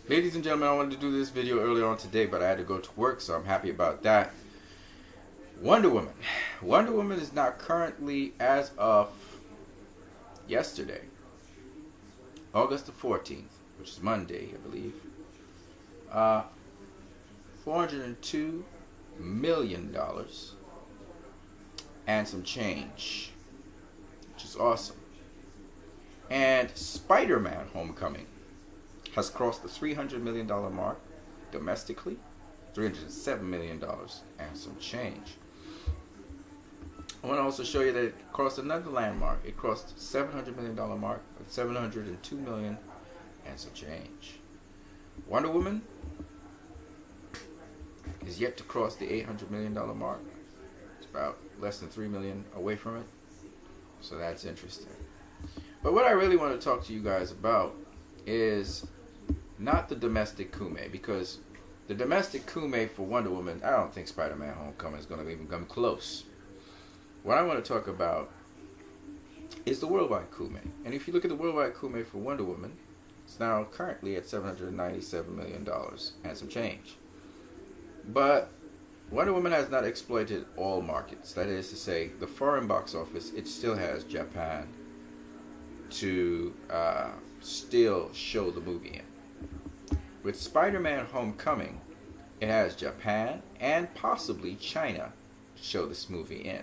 Ladies and gentlemen, I wanted to do this video earlier on today, but I had to go to work, so I'm happy about that. Wonder Woman. Wonder Woman is now currently, as of yesterday, August the 14th, which is Monday, I believe, $402 million and some change, which is awesome. And Spider-Man Homecoming has crossed the $300 million mark domestically, $307 million and some change. I want to also show you that it crossed another landmark. It crossed the $700 million mark with $702 million and some change. Wonder Woman is yet to cross the $800 million mark. It's about less than $3 million away from it. So that's interesting. But what I really want to talk to you guys about is not the domestic Cume, because the domestic Cume for Wonder Woman, I don't think Spider-Man Homecoming is going to even come close. What I want to talk about is the worldwide Cume. And if you look at the worldwide Cume for Wonder Woman, it's now currently at $797 million and some change. But Wonder Woman has not exploited all markets. That is to say, the foreign box office, it still has Japan to still show the movie in. With Spider-Man Homecoming, it has Japan and possibly China to show this movie in.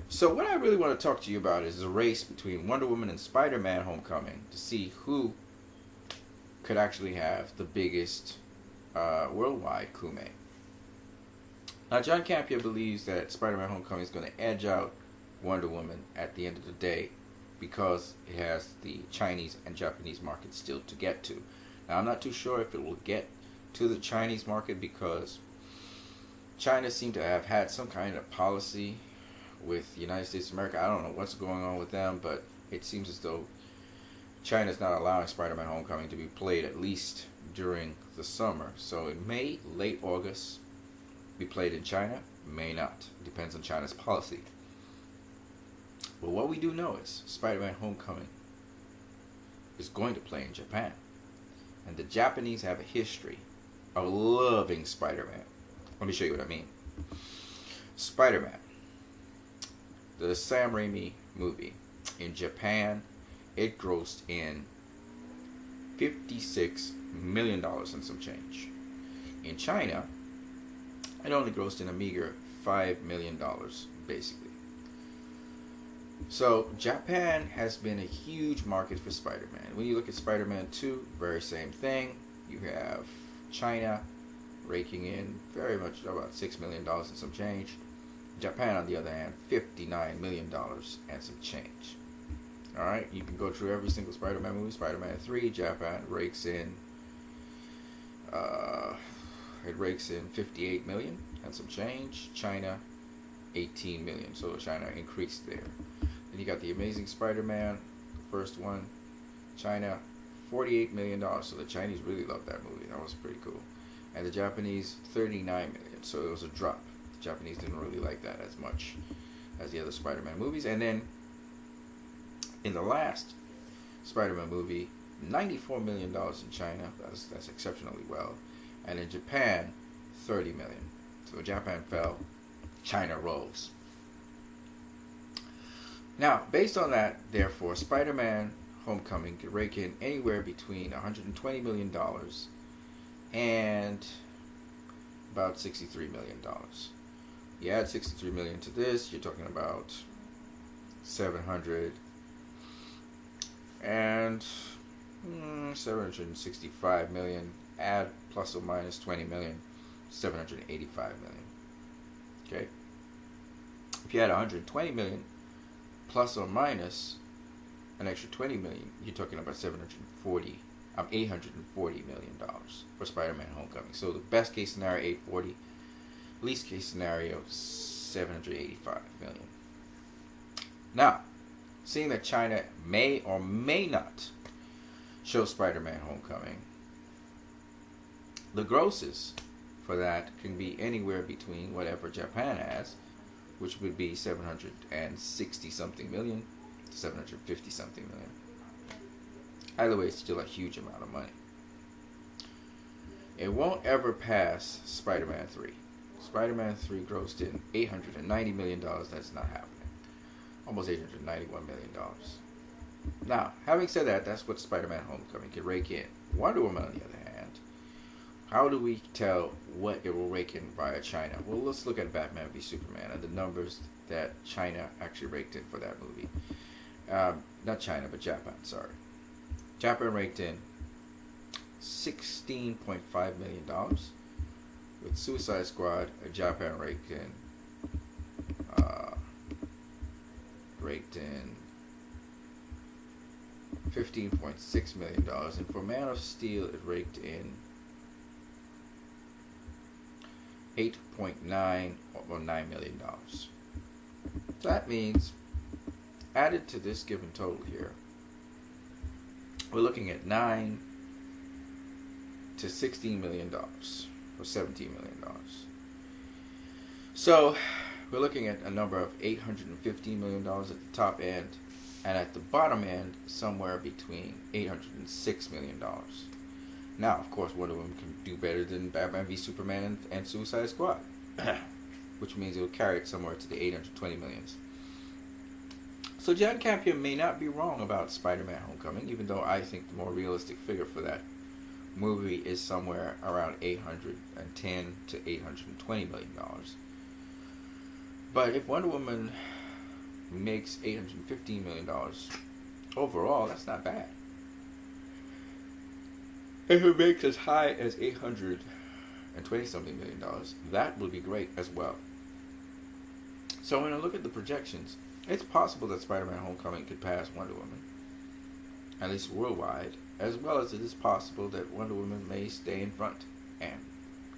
So what I really want to talk to you about is a race between Wonder Woman and Spider-Man Homecoming to see who could actually have the biggest worldwide Cume. Now, John Campea believes that Spider-Man Homecoming is going to edge out Wonder Woman at the end of the day because it has the Chinese and Japanese market still to get to. Now, I'm not too sure if it will get to the Chinese market because China seemed to have had some kind of policy with the United States of America. I don't know what's going on with them, but it seems as though China's not allowing Spider-Man Homecoming to be played at least during the summer. So it may, late August, be played in China, may not. It depends on China's policy. But what we do know is Spider-Man Homecoming is going to play in Japan. And the Japanese have a history of loving Spider-Man. Let me show you what I mean. Spider-Man, the Sam Raimi movie, in Japan, it grossed in $56 million and some change. In China, it only grossed in a meager $5 million, basically. So Japan has been a huge market for Spider-Man. When you look at Spider-Man 2, very same thing. You have China raking in very much about $6 million and some change. Japan, on the other hand, $59 million and some change. Alright, you can go through every single Spider-Man movie. Spider-Man 3, Japan rakes in $58 million and some change. China, $18 million. So China increased there. Then you got the Amazing Spider-Man, the first one. China, $48 million. So the Chinese really loved that movie. That was pretty cool. And the Japanese, $39 million. So it was a drop. The Japanese didn't really like that as much as the other Spider-Man movies. And then in the last Spider-Man movie, $94 million in China. That's exceptionally well. And in Japan, $30 million. So Japan fell, China rose. Now, based on that, therefore, Spider-Man Homecoming could rake in anywhere between $120 million and about $63 million. You add $63 million to this, you're talking about 700 and 765 million. Add plus or minus 20 million, 785 million. Okay. If you add 120 million plus or minus an extra 20 million, you're talking about $840 million for Spider-Man Homecoming. So the best case scenario, 840. Least case scenario, 785 million. Now, seeing that China may or may not show Spider-Man Homecoming, the grosses for that can be anywhere between whatever Japan has, which would be 760 something million to 750 something million. Either way, it's still a huge amount of money. It won't ever pass Spider-Man 3. Spider-Man 3 grossed in $890 million. That's not happening. Almost $891 million. Now, having said that, that's what Spider-Man Homecoming could rake in. Wonder Woman, on the other hand, how do we tell what it will rake in via China? Well, let's look at Batman v Superman and the numbers that China actually raked in for that movie. Not China, but Japan, sorry. Japan raked in $16.5 million. With Suicide Squad, Japan raked in $15.6 million, and for Man of Steel it raked in $8.9 million. So that means, added to this given total here, we're looking at $9 to $16 million, or $17 million. So we're looking at a number of $815 million at the top end, and at the bottom end, somewhere between $806 million. Now, of course, Wonder Woman can do better than Batman v Superman and Suicide Squad, which means it will carry it somewhere to the $820 million. So John Campion may not be wrong about Spider-Man Homecoming, even though I think the more realistic figure for that movie is somewhere around $810 to $820 million. But if Wonder Woman makes $815 million overall, that's not bad. If it makes as high as $820 something million, that would be great as well. So when I look at the projections, it's possible that Spider-Man Homecoming could pass Wonder Woman, at least worldwide, as well as it is possible that Wonder Woman may stay in front and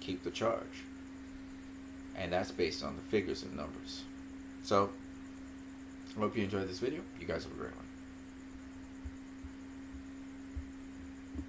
keep the charge. And that's based on the figures and numbers. So, I hope you enjoyed this video. You guys have a great one.